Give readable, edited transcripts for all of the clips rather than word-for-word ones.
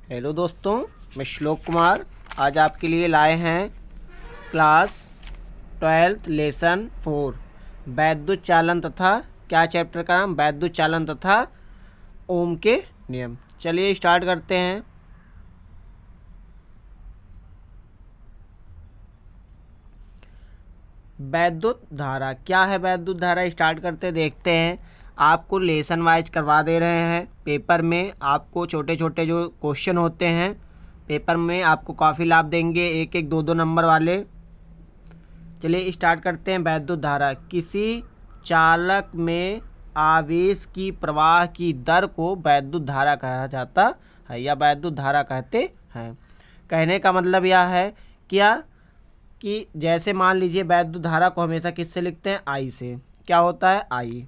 Hello दोस्तों, मैं श्लोक कुमार आज आपके लिए लाए हैं क्लास 12th लेसन 4 वैद्युत चालन तथा क्या चैप्टर का नाम वैद्युत चालन तथा ओम के नियम। चलिए स्टार्ट करते हैं। वैद्युत धारा क्या है? वैद्युत धारा स्टार्ट करते देखते हैं। आपको लेसन वाइज करवा दे रहे हैं। पेपर में आपको छोटे छोटे जो क्वेश्चन होते हैं पेपर में आपको काफ़ी लाभ देंगे, एक एक दो दो नंबर वाले। चलिए स्टार्ट करते हैं। वैद्युत धारा किसी चालक में आवेश की प्रवाह की दर को वैद्युत धारा कहा जाता है या वैद्युत धारा कहते हैं। कहने का मतलब यह है क्या कि जैसे मान लीजिए वैद्युत धारा को हमेशा किससे लिखते हैं? आई से। क्या होता है? आई।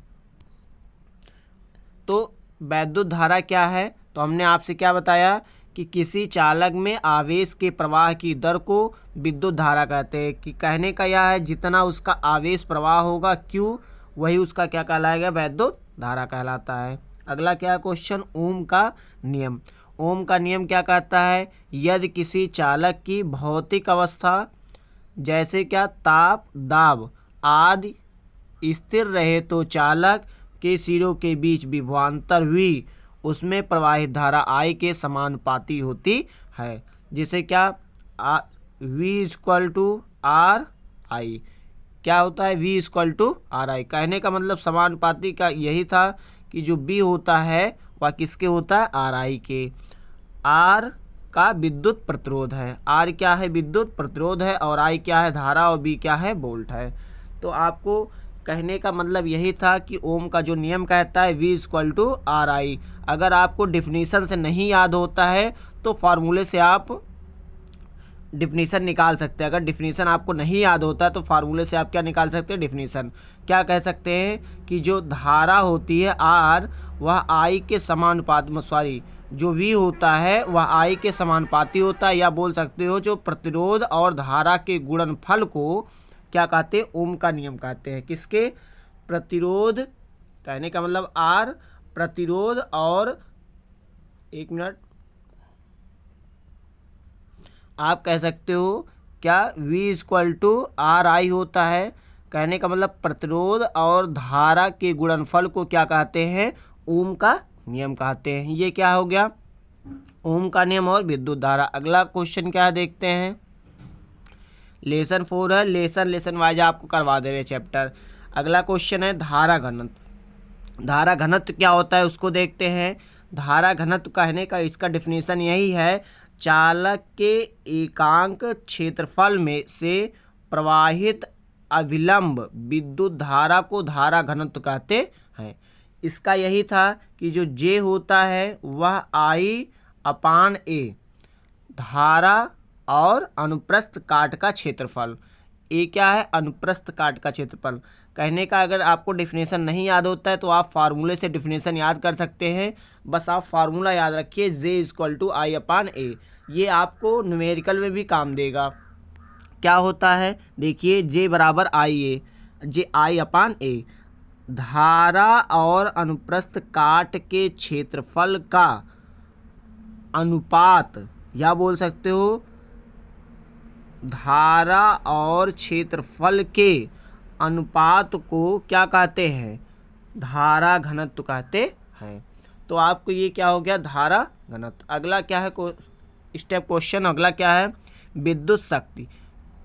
तो वैद्युत धारा क्या है? तो हमने आपसे क्या बताया कि किसी चालक में आवेश के प्रवाह की दर को विद्युत धारा कहते हैं। कि कहने का यह है जितना उसका आवेश प्रवाह होगा Q, वही उसका क्या कहलाएगा? वैद्युत धारा कहलाता है। अगला क्या क्वेश्चन? ओम का नियम। ओम का नियम क्या कहता है? यदि किसी चालक की भौतिक अवस्था जैसे क्या ताप, दाब आदि स्थिर रहे तो चालक के सिरों के बीच विभवांतर V उसमें प्रवाहित धारा I के समानुपाती होती है। जिसे क्या V equal to R I. क्या होता है? V equal to R I. कहने का मतलब समानुपाती का यही था कि जो B होता है वह किसके होता है? आर आई के। आर का विद्युत प्रतिरोध है। आर क्या है? विद्युत प्रतिरोध है। और आई क्या है? धारा। और बी क्या है? वोल्ट है। तो आपको कहने का मतलब यही था कि ओम का जो नियम कहता है V equal to R I. अगर आपको डिफिनीशन से नहीं याद होता है तो फार्मूले से आप डिफिनीशन निकाल सकते हैं। अगर डिफिनीशन आपको नहीं याद होता तो फार्मूले से आप क्या निकाल सकते हैं? डिफिनीशन। क्या कह सकते हैं कि जो धारा होती है आर वह आई के समानुपाती में, सॉरी, जो V होता है वह आई के समानुपाती होता है। या बोल सकते हो जो प्रतिरोध और धारा के गुणनफल को क्या कहते हैं? ओम का नियम कहते हैं। किसके? प्रतिरोध। कहने का मतलब आर प्रतिरोध और एक मिनट आप कह सकते हो क्या V equal to R I होता है। कहने का मतलब प्रतिरोध और धारा के गुणनफल को क्या कहते हैं? ओम का नियम कहते हैं। ये क्या हो गया? ओम का नियम और विद्युत धारा। अगला क्वेश्चन क्या है देखते हैं। लेसन 4 है। लेसन वाइज आपको करवा दे रहे चैप्टर। अगला क्वेश्चन है धारा घनत्व। धारा घनत्व क्या होता है उसको देखते हैं। धारा घनत्व कहने का इसका डिफिनीशन यही है, चालक के एकांक क्षेत्रफल में से प्रवाहित अविलंब विद्युत धारा को धारा घनत्व कहते हैं। इसका यही था कि जो J होता है वह I/A धारा और अनुप्रस्थ काट का क्षेत्रफल। ए क्या है? अनुप्रस्थ काट का क्षेत्रफल। कहने का अगर आपको डिफिनेशन नहीं याद होता है तो आप फार्मूले से डिफिनेशन याद कर सकते हैं। बस आप फार्मूला याद रखिए J इक्वल टू I/A। ये आपको न्यूमेरिकल में भी काम देगा। क्या होता है? देखिए J बराबर IA, J I/A धारा और अनुप्रस्थ काट के क्षेत्रफल का अनुपात, या बोल सकते हो धारा और क्षेत्रफल के अनुपात को क्या कहते हैं? धारा घनत्व कहते हैं। तो आपको ये क्या हो गया? धारा घनत्व। अगला क्या है स्टेप क्वेश्चन? अगला क्या है? विद्युत शक्ति।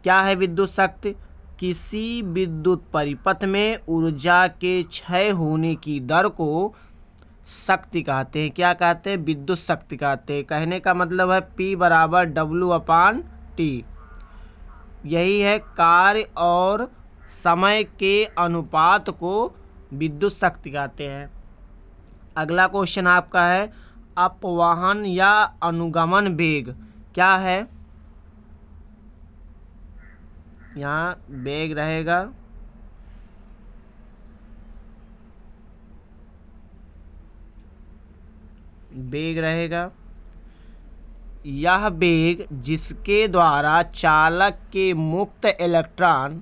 क्या है विद्युत शक्ति? किसी विद्युत परिपथ में ऊर्जा के क्षय होने की दर को शक्ति कहते हैं। क्या कहते हैं? विद्युत शक्ति कहते हैं। कहने का मतलब है P बराबर W/T। यही है कार्य और समय के अनुपात को विद्युत शक्ति कहते हैं। अगला क्वेश्चन आपका है अपवहन या अनुगमन वेग। क्या है? यहाँ वेग रहेगा, वेग रहेगा। यह वेग जिसके द्वारा चालक के मुक्त इलेक्ट्रॉन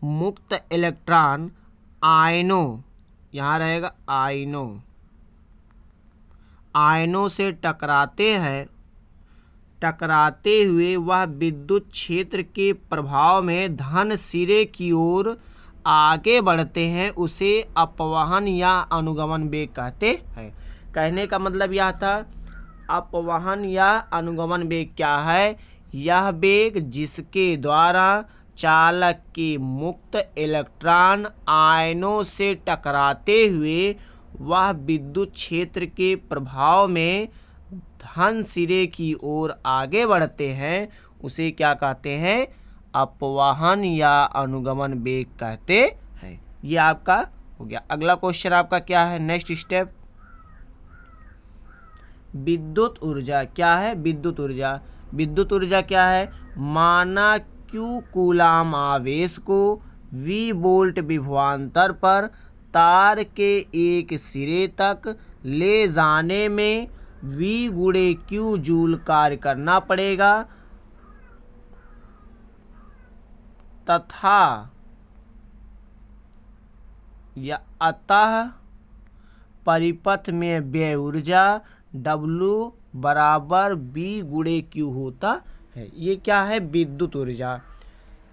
मुक्त इलेक्ट्रॉन आयनों, यहाँ रहेगा आयनों से टकराते हुए वह विद्युत क्षेत्र के प्रभाव में धन सिरे की ओर आगे बढ़ते हैं, उसे अपवहन या अनुगमन वेग कहते हैं। कहने का मतलब यह था, अपवहन या अनुगमन वेग क्या है? यह वेग जिसके द्वारा चालक के मुक्त इलेक्ट्रॉन आयनों से टकराते हुए वह विद्युत क्षेत्र के प्रभाव में धन सिरे की ओर आगे बढ़ते हैं, उसे क्या कहते हैं? अपवहन या अनुगमन वेग कहते हैं। ये आपका हो गया। अगला क्वेश्चन आपका क्या है? नेक्स्ट स्टेप, विद्युत ऊर्जा क्या है? विद्युत ऊर्जा क्या है? माना Q कूलाम आवेश को V वोल्ट विभवांतर पर तार के एक सिरे तक ले जाने में V गुणे Q जूल कार्य करना पड़ेगा तथा या अतः परिपथ में व्यय ऊर्जा W बराबर B गुणे Q होता है। ये क्या है? विद्युत ऊर्जा।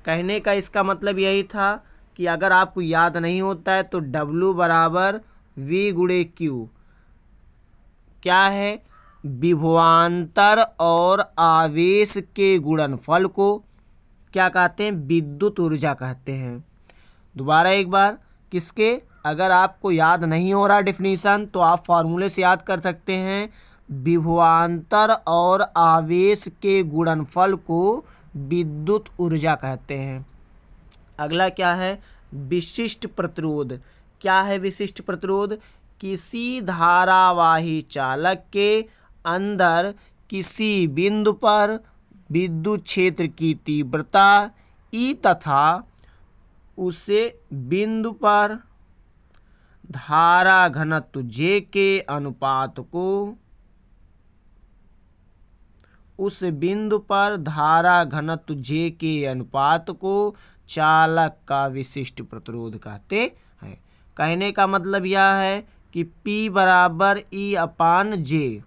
कहने का इसका मतलब यही था कि अगर आपको याद नहीं होता है तो W बराबर V गुणे Q क्या है? विभवांतर और आवेश के गुणनफल को क्या कहते हैं? विद्युत ऊर्जा कहते हैं। दोबारा एक बार, किसके? अगर आपको याद नहीं हो रहा डेफिनीशन तो आप फार्मूले से याद कर सकते हैं। विभवांतर और आवेश के गुणनफल को विद्युत ऊर्जा कहते हैं। अगला क्या है? विशिष्ट प्रतिरोध। क्या है विशिष्ट प्रतिरोध? किसी धारावाही चालक के अंदर किसी बिंदु पर विद्युत क्षेत्र की तीव्रता E तथा उसे बिंदु पर धारा घनत्व J के अनुपात को, उस बिंदु पर धारा घनत्व J के अनुपात को चालक का विशिष्ट प्रतिरोध कहते हैं। कहने का मतलब यह है कि P बराबर E अपान J।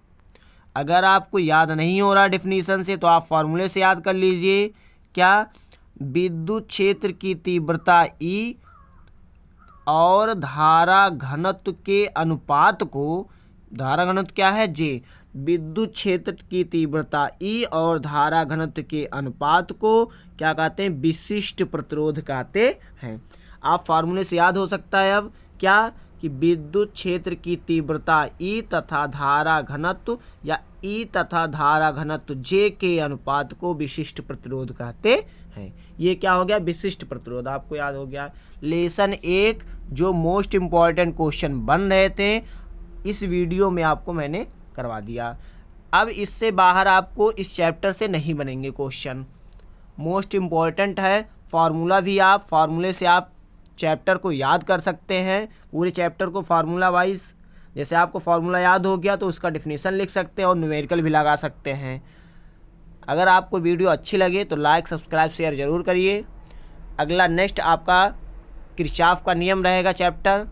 अगर आपको याद नहीं हो रहा डेफिनीशन से तो आप फार्मूले से याद कर लीजिए। क्या? विद्युत क्षेत्र की तीव्रता E और धारा घनत्व के अनुपात को, धारा घनत्व क्या है? J। विद्युत क्षेत्र की तीव्रता E और धारा घनत्व के अनुपात को क्या कहते हैं? विशिष्ट प्रतिरोध कहते हैं। आप फार्मूले से याद हो सकता है अब क्या कि विद्युत क्षेत्र की तीव्रता E तथा धारा घनत्व या E तथा धारा घनत्व J के अनुपात को विशिष्ट प्रतिरोध कहते हैं। ये क्या हो गया? विशिष्ट प्रतिरोध। आपको याद हो गया। लेसन 1 जो मोस्ट इम्पॉर्टेंट क्वेश्चन बन रहे थे इस वीडियो में आपको मैंने करवा दिया। अब इससे बाहर आपको इस चैप्टर से नहीं बनेंगे क्वेश्चन। मोस्ट इम्पॉर्टेंट है। फार्मूला भी आप फार्मूले से आप चैप्टर को याद कर सकते हैं। पूरे चैप्टर को फार्मूला वाइज, जैसे आपको फार्मूला याद हो गया तो उसका डेफिनेशन लिख सकते हैं और न्यूमेरिकल भी लगा सकते हैं। अगर आपको वीडियो अच्छी लगे तो लाइक, सब्सक्राइब, शेयर ज़रूर करिए। अगला नेक्स्ट आपका किरचॉफ का नियम रहेगा चैप्टर।